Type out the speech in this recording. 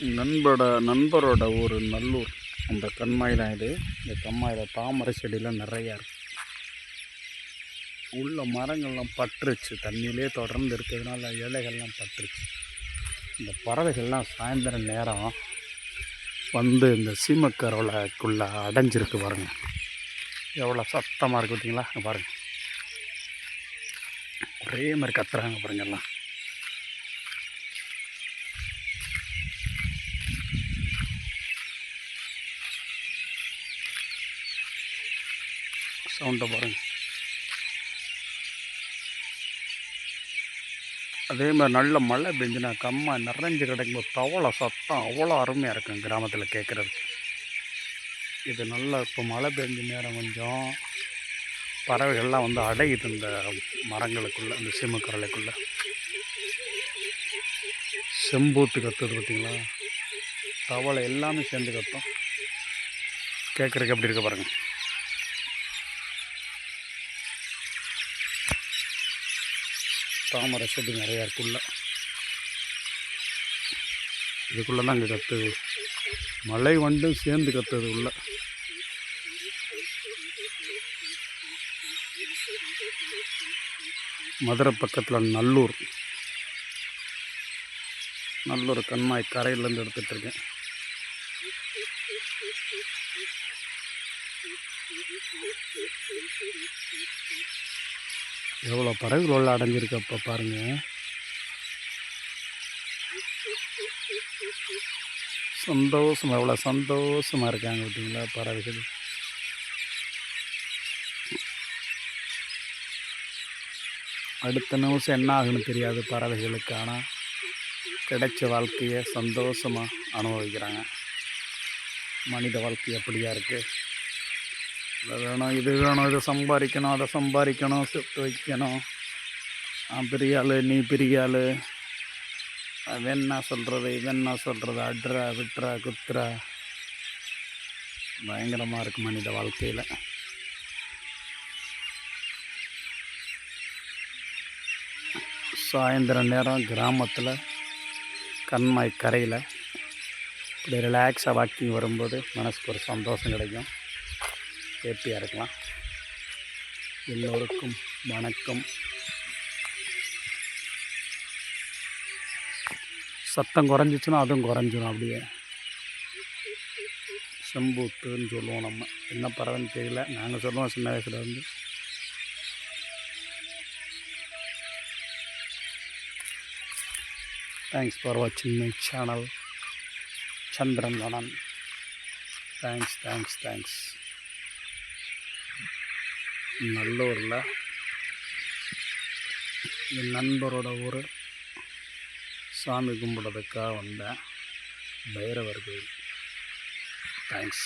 நண்பரோட ஊர் நல்லூர். அந்த கண்மாய் தான் இது. இந்த கண்மாயில் தாமரை செடியெலாம் நிறையா இருக்குது. உள்ள மரங்கள்லாம் பற்றுச்சு, தண்ணியிலே தொடர்ந்து இருக்கிறதுனால இலைகள்லாம் பற்றுச்சு. இந்த பறவைகள்லாம் சாயந்தரம் நேரம் வந்து இந்த சீமக்கரோலைக்குள்ளே அடைஞ்சிருக்கு பாருங்கள். எவ்வளோ சத்தமாக இருக்குது பார்த்தீங்களா? பாருங்கள், ஒரே மாதிரி கத்துறாங்க பாருங்க எல்லாம். சவுண்டை பாருங்கள். அதே மாதிரி நல்ல மழை பெஞ்சுனா கம்மா நிறைஞ்சு கிடைக்கும்போது தவளை சத்தம் அவ்வளோ அருமையாக இருக்கும் கிராமத்தில் கேட்குறதுக்கு. இது நல்லா இப்போ மழை பெஞ்ச நேரம் கொஞ்சம் பறவைகள்லாம் வந்து அடையுது இந்த மரங்களுக்குள்ளே, இந்த சீமக்கரலைக்குள்ளே. செம்பூத்து கத்துது பார்த்தீங்களா? தவளை எல்லாமே சேர்ந்து கத்தும். கேட்குறதுக்கு எப்படி இருக்க பாருங்கள். தாமரை செடி நிறையா இருக்குள்ள. இதுக்குள்ளே தான் இங்கே கத்துது. மழை வண்டும் சேர்ந்து கத்துது உள்ள. மதுரை பக்கத்தில் நல்லூர் கண்மாய் கரையிலேருந்து எடுத்துகிட்ருக்கேன். எவ்வளோ பறவைகள் உள்ள அடைஞ்சிருக்கு அப்போ பாருங்கள். சந்தோஷமாக, எவ்வளோ சந்தோஷமாக இருக்காங்க பார்த்தீங்களா பறவைகள். அடுத்த நிமிஷம் என்ன ஆகுன்னு தெரியாது பறவைகளுக்கு. ஆனால் கிடைச்ச வாழ்க்கையை சந்தோஷமாக அனுபவிக்கிறாங்க. மனித வாழ்க்கை அப்படியா இருக்குது. அதை வேணும், இது வேணும், இதை சம்பாதிக்கணும், அதை சம்பாதிக்கணும், சேர்த்து வைக்கணும். பெரிய ஆள், நீ பெரிய ஆள், வேணா சொல்கிறது இவன்னா சொல்கிறது, அட்ரா விட்ரா குத்துறா, பயங்கரமாக இருக்குது மனித வாழ்க்கையில். சாயந்தரம் நேரம் கிராமத்தில் கண்மாய் கரையில் இப்படி ரிலாக்ஸாக வாக்கிங் வரும்போது மனசுக்கு ஒரு சந்தோஷம் கிடைக்கும். ஹேப்பியாக இருக்கலாம். எல்லோருக்கும் வணக்கம். சத்தம் குறைஞ்சிச்சுன்னா அதுவும் குறைஞ்சிடும். அப்படியே செம்பூத்துன்னு சொல்லுவோம். நம்ம என்ன பறவைன்னு தெரியல, நாங்கள் சொல்லுவோம் சின்ன வயசில் வந்து. தேங்க்ஸ் ஃபார் வாட்சிங் மை சேனல் சந்திரன் கணன். தேங்க்ஸ். நல்லூரில் என் நண்பரோட ஊர் சாமி கும்பிட்றதுக்காக வந்தேன். பைரவர் கோயில். தேங்க்ஸ்.